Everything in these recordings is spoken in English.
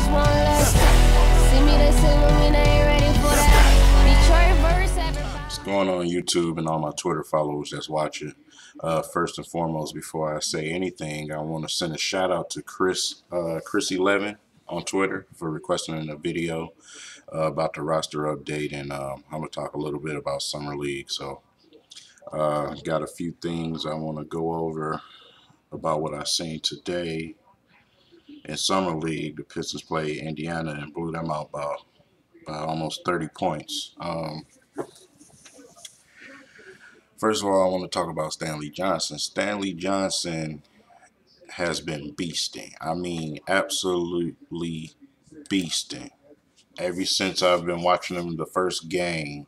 just one less. See me, they salute me, they ain't ready for that. Detroit verse, everybody. What's going on YouTube and all my Twitter followers that's watching? First and foremost, before I say anything, I want to send a shout out to Chris11 on Twitter for requesting a video about the roster update, and I'm gonna talk a little bit about Summer League. So, got a few things I want to go over about what I seen today in Summer League. The Pistons played Indiana and blew them out by almost 30 points. First of all, I want to talk about Stanley Johnson. Stanley Johnson has been beasting. I mean, absolutely beasting. Ever since I've been watching him the first game,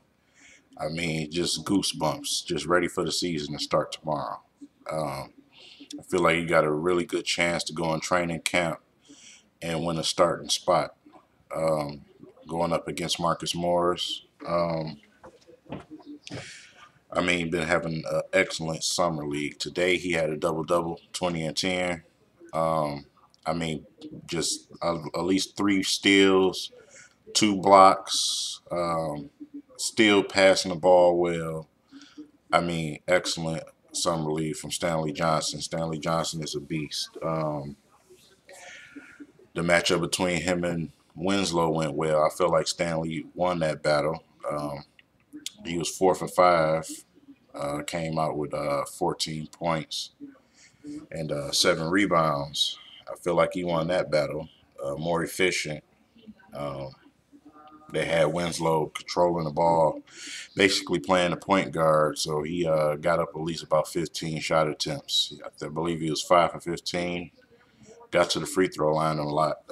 I mean, just goosebumps, just ready for the season to start tomorrow. I feel like he got a really good chance to go in training camp and win a starting spot, going up against Marcus Morris. I mean, been having an excellent summer league. Today he had a double-double, 20 and 10. I mean, just at least 3 steals, 2 blocks, still passing the ball well. I mean, excellent summer league from Stanley Johnson. Stanley Johnson is a beast. The matchup between him and Winslow went well. I feel like Stanley won that battle. He was 4 for 5, came out with 14 points and 7 rebounds. I feel like he won that battle. More efficient. They had Winslow controlling the ball, basically playing the point guard. So he got up at least about 15 shot attempts. I believe he was 5 for 15. Got to the free throw line a lot.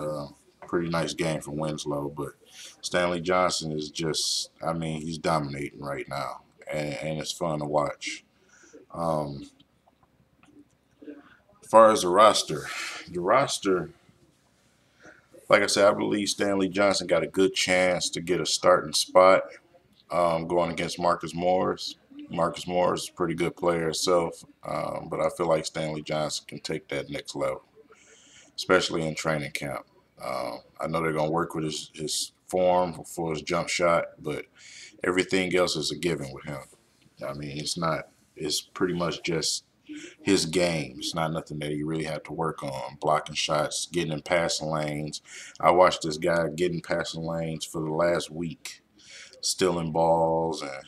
Pretty nice game from Winslow, but Stanley Johnson is just, I mean, he's dominating right now, and it's fun to watch. As far as the roster, like I said, I believe Stanley Johnson got a good chance to get a starting spot going against Marcus Morris. Marcus Morris is a pretty good player himself, but I feel like Stanley Johnson can take that next level, especially in training camp. I know they're going to work with his form for his jump shot, but everything else is a given with him. I mean, it's pretty much just his game. It's not nothing that he really had to work on. Blocking shots, getting in passing lanes. I watched this guy getting passing lanes for the last week, stealing balls, and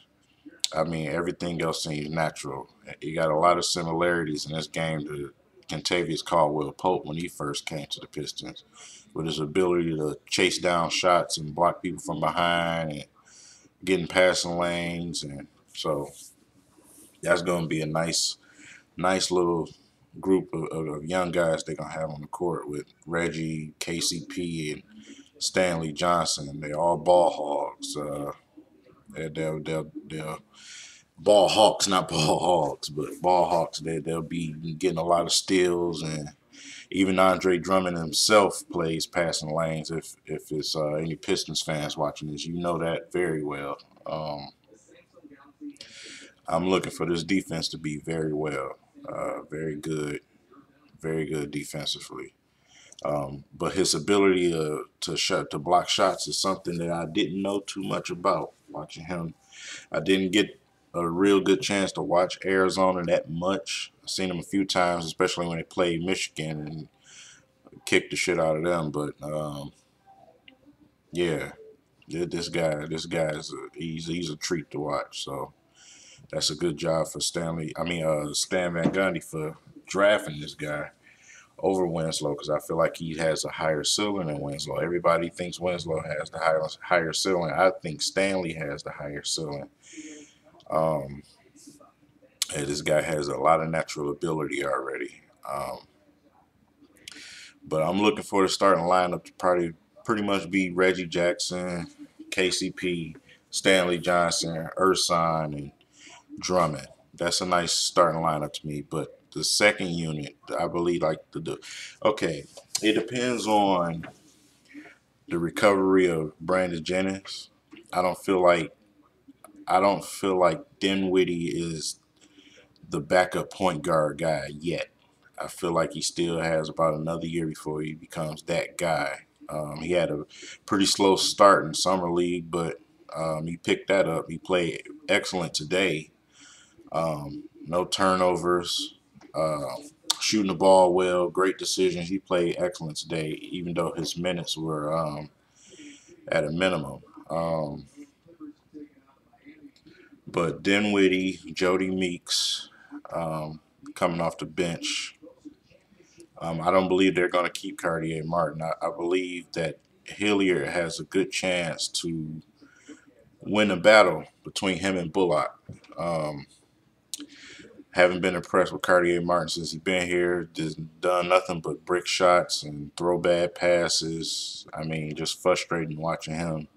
I mean, everything else seems natural. He got a lot of similarities in this game to Kentavious Caldwell-Pope when he first came to the Pistons, with his ability to chase down shots and block people from behind and getting passing lanes. And so that's going to be a nice little group of young guys they're going to have on the court with Reggie, KCP, and Stanley Johnson. They're all ball hogs. They're ball hawks, not ball hogs, but ball hawks. They'll be getting a lot of steals, and even Andre Drummond himself plays passing lanes. If it's any Pistons fans watching this, you know that very well. I'm looking for this defense to be very well, very good defensively. But his ability to block shots is something that I didn't know too much about watching him. I didn't get a real good chance to watch Arizona that much. I've seen him a few times, especially when they played Michigan and kicked the shit out of them. But yeah, this guy is he's a treat to watch. So that's a good job for Stan Van Gundy for drafting this guy over Winslow, because I feel like he has a higher ceiling than Winslow. Everybody thinks Winslow has the higher ceiling. I think Stanley has the higher ceiling. And this guy has a lot of natural ability already. But I'm looking for the starting lineup to pretty much be Reggie Jackson, KCP, Stanley Johnson, Ersan, and Drummond. That's a nice starting lineup to me. But the second unit, I believe, like okay, it depends on the recovery of Brandon Jennings. I don't feel like Dinwiddie is the backup point guard guy yet. I feel like he still has about another year before he becomes that guy. He had a pretty slow start in summer league, but he picked that up. He played excellent today. No turnovers, shooting the ball well, great decisions. He played excellent today, even though his minutes were at a minimum. But Dinwiddie, Jody Meeks, coming off the bench. I don't believe they're going to keep Cartier Martin. I believe that Hilliard has a good chance to win a battle between him and Bullock. Um, haven't been impressed with Cartier Martin since he's been here. Just done nothing but brick shots and throw bad passes. I mean, just frustrating watching him.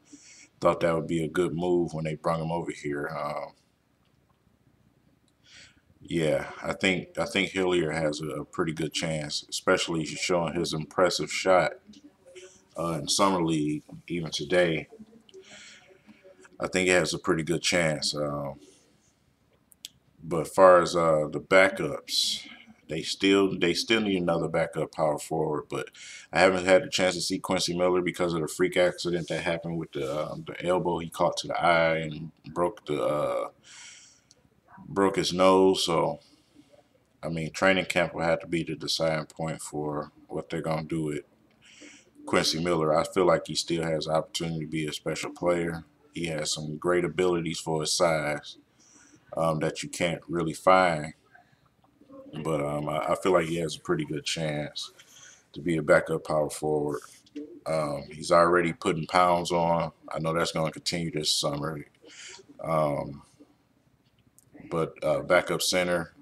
Thought that would be a good move when they brought him over here. Yeah, I think Hilliard has a pretty good chance, especially showing his impressive shot in summer league. Even today, I think he has a pretty good chance. But as far as the backups, they still need another backup power forward. But I haven't had the chance to see Quincy Miller because of the freak accident that happened with the elbow he caught to the eye and broke his nose. So I mean, training camp will have to be the deciding point for what they're gonna do with Quincy Miller. I feel like he still has opportunity to be a special player. He has some great abilities for his size that you can't really find. But I feel like he has a pretty good chance to be a backup power forward. He's already putting pounds on. I know that's going to continue this summer. Um, but backup center,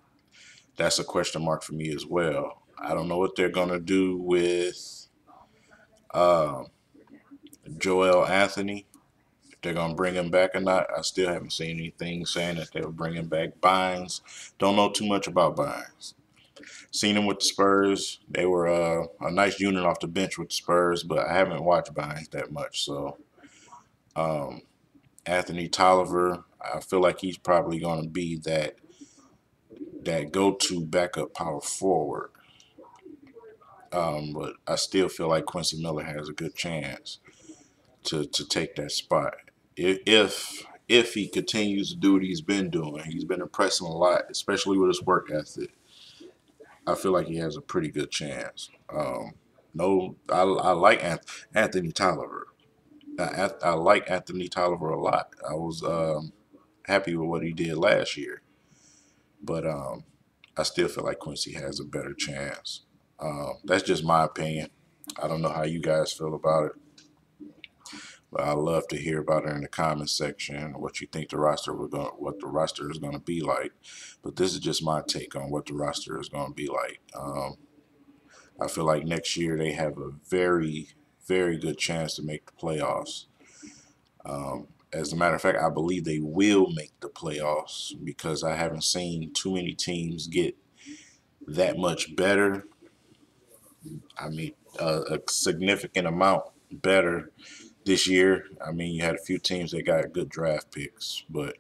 that's a question mark for me as well. I don't know what they're going to do with uh, Joel Anthony. If they're going to bring him back or not, I still haven't seen anything saying that they'll bring him back. Bynes, don't know too much about Bynes. Seen him with the Spurs. They were a nice unit off the bench with the Spurs, but I haven't watched Bynes that much. So um, Anthony Tolliver, I feel like he's probably going to be that go-to backup power forward. But I still feel like Quincy Miller has a good chance to take that spot. If he continues to do what he's been doing, he's been impressing a lot, especially with his work ethic. I feel like he has a pretty good chance. No, I like Anthony Tolliver. I like Anthony Tolliver a lot. I was happy with what he did last year, but I still feel like Quincy has a better chance. That's just my opinion. I don't know how you guys feel about it, but I love to hear about it in the comment section. What you think what the roster is gonna be like. But this is just my take on what the roster is gonna be like. I feel like next year they have a very, very good chance to make the playoffs. As a matter of fact, I believe they will make the playoffs because I haven't seen too many teams get that much better. I mean, a significant amount better this year. I mean, you had a few teams that got good draft picks, but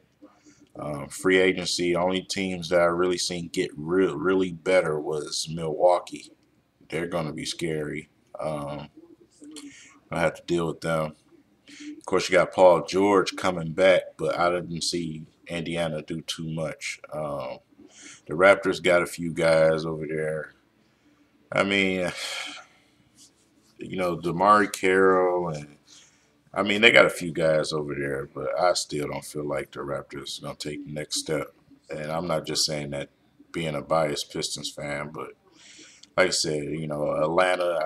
free agency, only teams that I really seen get really better was Milwaukee. They're going to be scary. I have to deal with them. Of course, you got Paul George coming back, but I didn't see Indiana do too much. The Raptors got a few guys over there. I mean, Damari Carroll, and I mean, they got a few guys over there, but I still don't feel like the Raptors are going to take the next step. And I'm not just saying that being a biased Pistons fan, but like I said, Atlanta,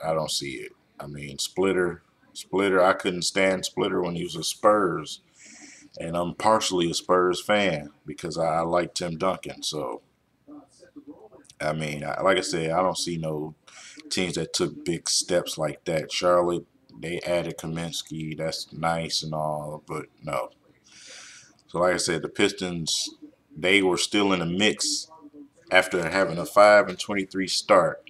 I don't see it. I mean, Splitter, I couldn't stand Splitter when he was a Spurs, and I'm partially a Spurs fan because I like Tim Duncan. So, I mean, like I said, I don't see no teams that took big steps like that. Charlotte, they added Kaminsky. That's nice and all, but no. So, like I said, the Pistons, they were still in the mix after having a 5-23 start.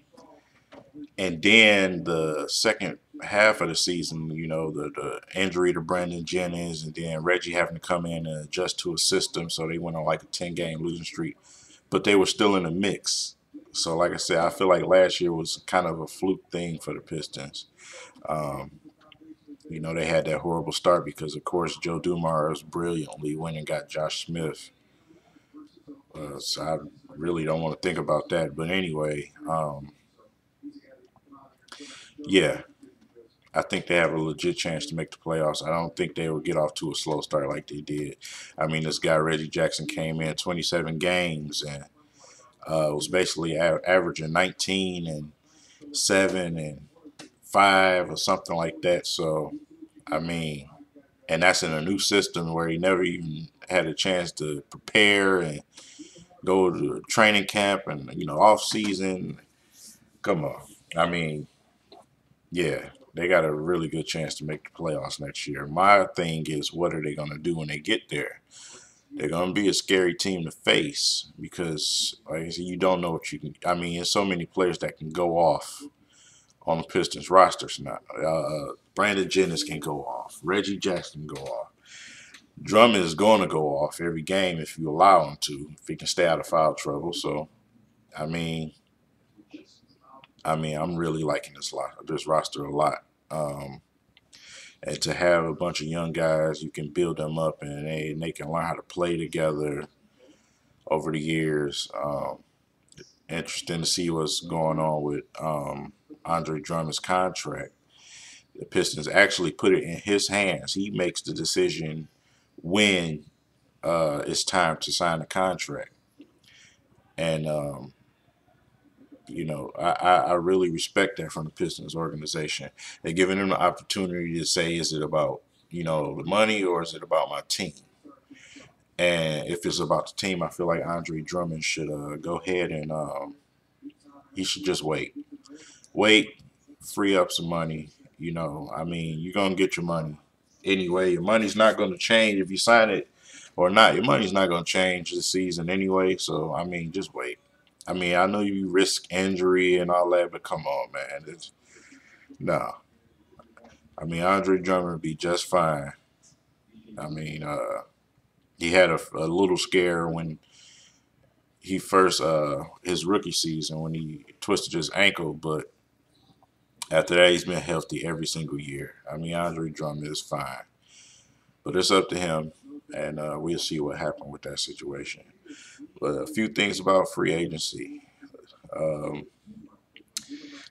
And then the second half of the season, the injury to Brandon Jennings and then Reggie having to come in and adjust to a system. So they went on like a 10-game losing streak. But they were still in the mix. So, like I said, I feel like last year was kind of a fluke thing for the Pistons. Um, they had that horrible start because, of course, Joe Dumars brilliantly went and got Josh Smith. So I really don't want to think about that. But anyway, yeah, I think they have a legit chance to make the playoffs. I don't think they will get off to a slow start like they did. I mean, this guy Reggie Jackson came in 27 games and was basically averaging 19 and 7 and 5 or something like that. So, I mean, and that's in a new system where he never even had a chance to prepare and go to training camp and off season. Come on, I mean, yeah, they got a really good chance to make the playoffs next year. My thing is, what are they going to do when they get there? They're going to be a scary team to face because, like I said, you don't know what you can. I mean, there's so many players that can go off on the Pistons rosters now. Brandon Jennings can go off. Reggie Jackson can go off. Drummond is going to go off every game if you allow him to, if he can stay out of foul trouble. So, I mean, I'm really liking this roster a lot. Um, and to have a bunch of young guys, you can build them up and they can learn how to play together over the years. Interesting to see what's going on with Andre Drummond's contract. The Pistons actually put it in his hands. He makes the decision when it's time to sign the contract. And, I really respect that from the Pistons organization. They're giving him the opportunity to say, is it about, the money or is it about my team? And if it's about the team, I feel like Andre Drummond should go ahead and he should just wait, free up some money. I mean, you're gonna get your money anyway. Your money's not gonna change if you sign it or not. Your money's not gonna change this season anyway. So I mean, just wait. I mean, I know you risk injury and all that, but come on, man. No. I mean, Andre Drummond would be just fine. I mean, he had a little scare when he first his rookie season when he twisted his ankle, but after that he's been healthy every single year. I mean, Andre Drummond is fine, but it's up to him, and we'll see what happened with that situation. But a few things about free agency. Um,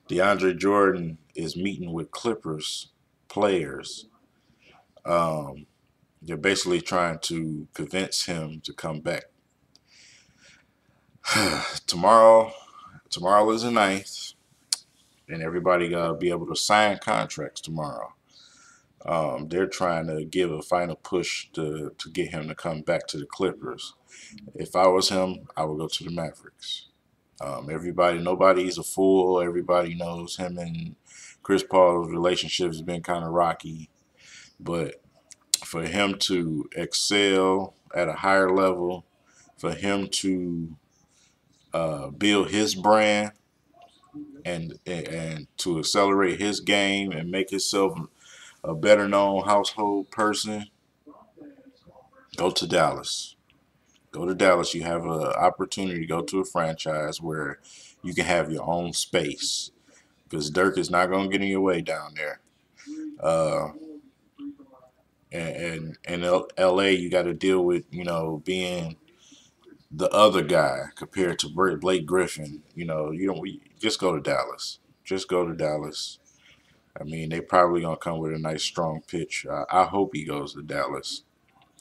DeAndre Jordan is meeting with Clippers players. Um, they're basically trying to convince him to come back. tomorrow, tomorrow is the ninth, and everybody gotta be able to sign contracts tomorrow. They're trying to give a final push to get him to come back to the Clippers. If I was him, I would go to the Mavericks. Nobody's a fool. Everybody knows him and Chris Paul's relationship has been kind of rocky, but for him to excel at a higher level, for him to build his brand and to accelerate his game and make himself a better known household person, go to Dallas. Go to Dallas. You have an opportunity to go to a franchise where you can have your own space because Dirk is not going to get in your way down there. Uh, and in LA, you got to deal with being the other guy compared to Blake Griffin. You don't just go to Dallas. Just go to Dallas. I mean, they probably gonna come with a nice strong pitch. I hope he goes to Dallas.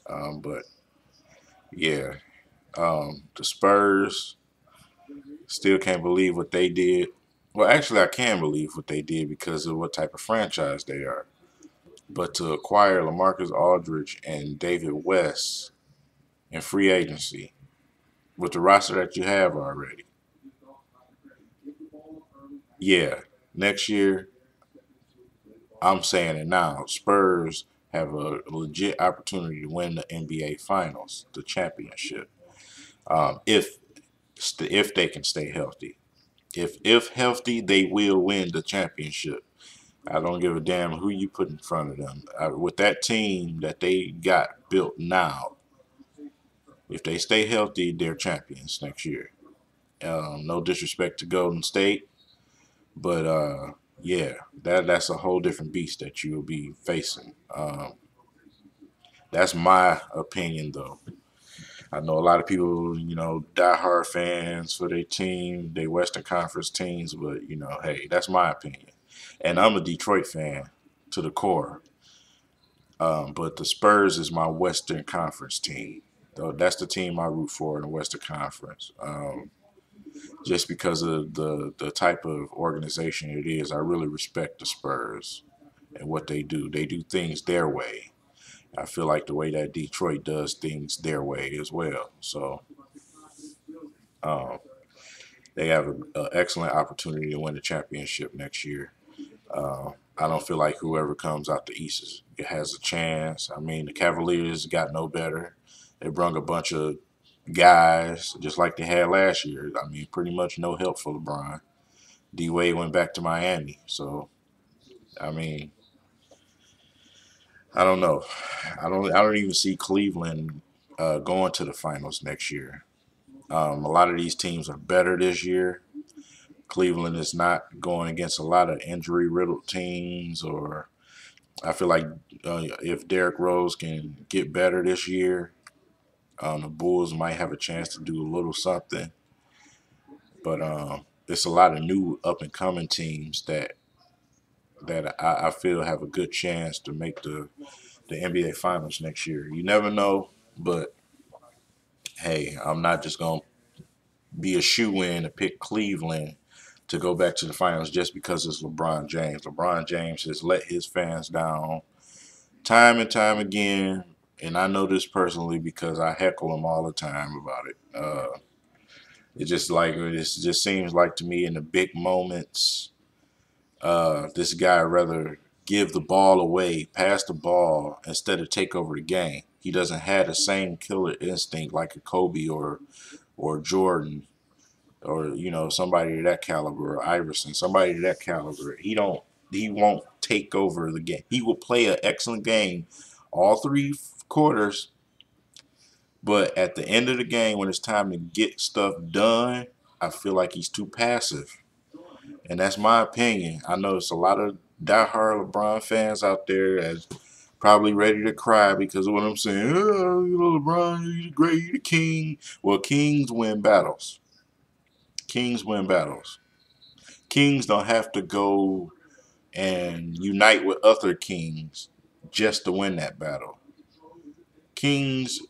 But yeah, the Spurs still can't believe what they did. Well, actually, I can believe what they did because of what type of franchise they are. But to acquire LaMarcus Aldridge and David West in free agency with the roster that you have already, yeah, next year, I'm saying it now, Spurs have a legit opportunity to win the NBA Finals, the championship, if they can stay healthy. If healthy, they will win the championship. I don't give a damn who you put in front of them. With that team that they got built now, if they stay healthy, they're champions next year. No disrespect to Golden State, but yeah, that's a whole different beast that you'll be facing. That's my opinion, though. I know a lot of people, diehard fans for their team, their Western Conference teams, but hey, that's my opinion. And I'm a Detroit fan to the core. But the Spurs is my Western Conference team. Though that's the team I root for in the Western Conference. Just because of the type of organization it is, I really respect the Spurs and what they do. They do things their way. I feel like the way that Detroit does things their way as well. So um, they have an excellent opportunity to win the championship next year. I don't feel like whoever comes out the East has a chance. I mean, the Cavaliers got no better. They brung a bunch of guys just like they had last year. I mean, pretty much no help for LeBron. D Wade went back to Miami. So, I mean, I don't know. I don't even see Cleveland going to the finals next year. A lot of these teams are better this year. Cleveland is not going against a lot of injury riddled teams, or I feel like if Derrick Rose can get better this year, the Bulls might have a chance to do a little something. But it's a lot of new up and coming teams that I feel have a good chance to make the NBA Finals next year. You never know, but hey, I'm not just gonna be a shoe in to pick Cleveland to go back to the finals just because it's LeBron James. LeBron James has let his fans down time and time again, and I know this personally because I heckle him all the time about it. It just seems like to me in the big moments, this guy rather give the ball away, pass the ball instead of take over the game. He doesn't have the same killer instinct like a Kobe or Jordan or somebody of that caliber or Iverson, somebody of that caliber. He won't take over the game. He will play an excellent game all three quarters, but at the end of the game when it's time to get stuff done, I feel like he's too passive. And that's my opinion. I know there's a lot of diehard LeBron fans out there that's probably ready to cry because of what I'm saying. Oh, LeBron, you're the great, you're the king. Well, kings win battles. Kings win battles. Kings don't have to go and unite with other kings just to win that battle. Kings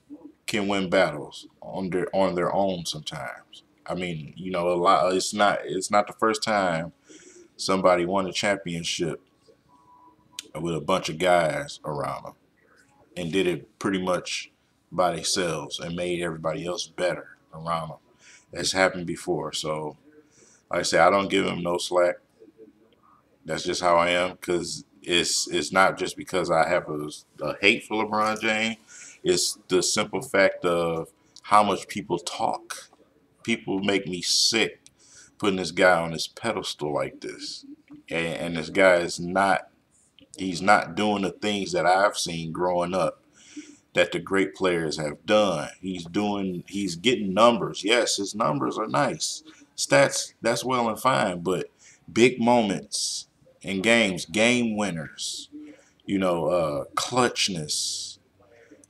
can win battles on their own sometimes. I mean, a lot. It's not the first time somebody won a championship with a bunch of guys around them and did it pretty much by themselves and made everybody else better around them. That's happened before. So, like I say, I don't give him no slack. That's just how I am because it's not just because I have a hate for LeBron James. It's the simple fact of how much people talk. People make me sick putting this guy on this pedestal like this. And this guy he's not doing the things that I've seen growing up that the great players have done. He's getting numbers. Yes, his numbers are nice. Stats, that's well and fine, but big moments in games, game winners, clutchness.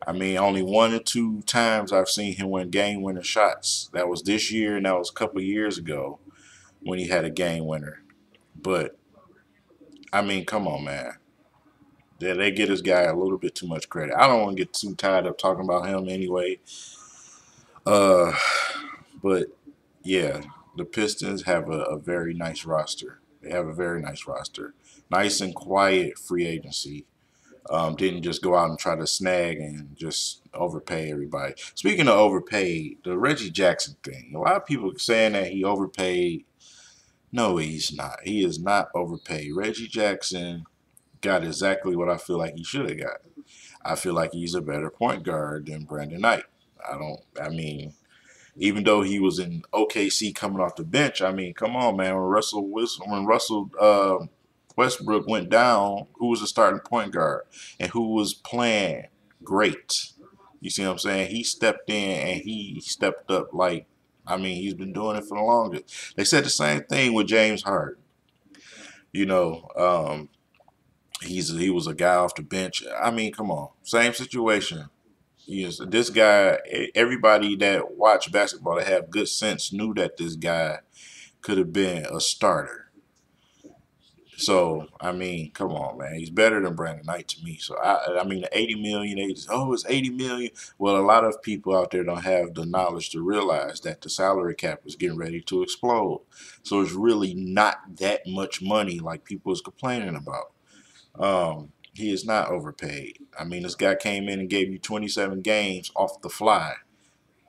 I mean, only one or two times I've seen him win game winner shots. That was this year and that was a couple of years ago when he had a game winner. But I mean, come on, man. They get this guy a little bit too much credit. I don't want to get too tired of talking about him anyway. Uh, but yeah, the Pistons have a very nice roster. They have a very nice roster. Nice and quiet free agency. Didn't just go out and try to snag and just overpay everybody. Speaking of overpaid, the Reggie Jackson thing. A lot of people saying that he overpaid. No, he's not. He is not overpaid. Reggie Jackson got exactly what I feel like he should have got. I feel like he's a better point guard than Brandon Knight. I mean, even though he was in OKC coming off the bench, I mean, come on, man. When Russell Westbrook went down, who was the starting point guard and who was playing great? You see what I'm saying? He stepped in and he stepped up like I mean, he's been doing it for the longest. They said the same thing with James Harden. You know, he was a guy off the bench. I mean, come on, same situation. Yes, this guy. Everybody that watched basketball that have good sense knew that this guy could have been a starter. So I mean, come on, man. He's better than Brandon Knight to me. So I mean, the 80 million. They just, oh, it's 80 million. Well, a lot of people out there don't have the knowledge to realize that the salary cap is getting ready to explode. So it's really not that much money like people is complaining about. He is not overpaid. I mean, this guy came in and gave you 27 games off the fly,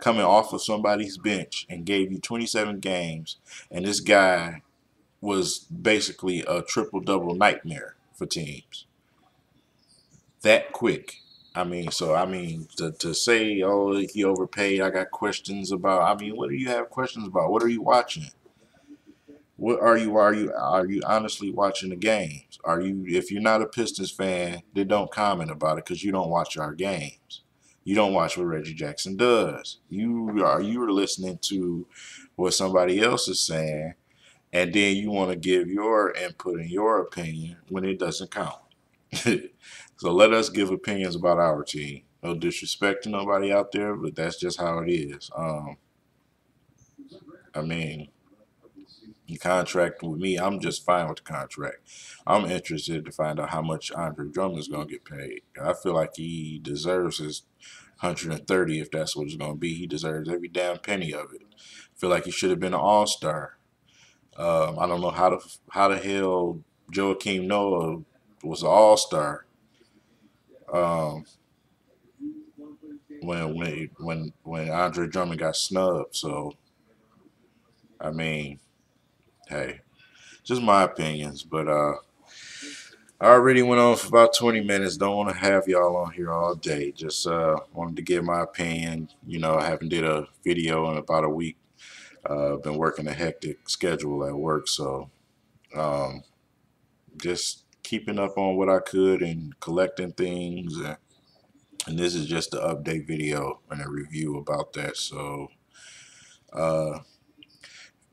coming off of somebody's bench and gave you 27 games, and this guy was basically a triple double nightmare for teams that quick. I mean, so I mean to say, oh, he overpaid, I got questions about. I mean, what do you have questions about? What are you watching? What are you honestly watching the games? Are you if you're not a Pistons fan, then don't comment about it because you don't watch our games. You don't watch what Reggie Jackson does. You're listening to what somebody else is saying, and then you want to give your input and your opinion when it doesn't count. So let us give opinions about our team. No disrespect to nobody out there, but that's just how it is. I mean, the contract with me, I'm just fine with the contract. I'm interested to find out how much Andre Drummond is going to get paid. I feel like he deserves his 130 if that's what it's going to be. He deserves every damn penny of it. I feel like he should have been an all-star. I don't know how the hell Joakim Noah was an all-star um, when Andre Drummond got snubbed. So I mean, hey, just my opinions, but I already went on for about 20 minutes. Don't want to have y'all on here all day. Just wanted to give my opinion. You know, I haven't did a video in about a week. Been working a hectic schedule at work, so um, just keeping up on what I could and collecting things. And this is just the update video and a review about that. So uh,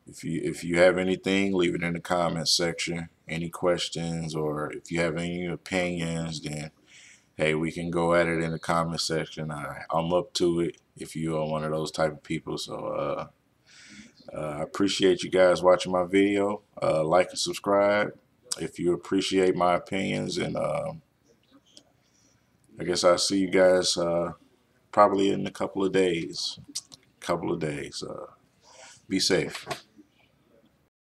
if you have anything, leave it in the comments section. Any questions or if you have any opinions, then hey, we can go at it in the comment section. I'm up to it if you are one of those type of people. So I appreciate you guys watching my video. Like and subscribe if you appreciate my opinions. And I guess I'll see you guys probably in a couple of days. Be safe.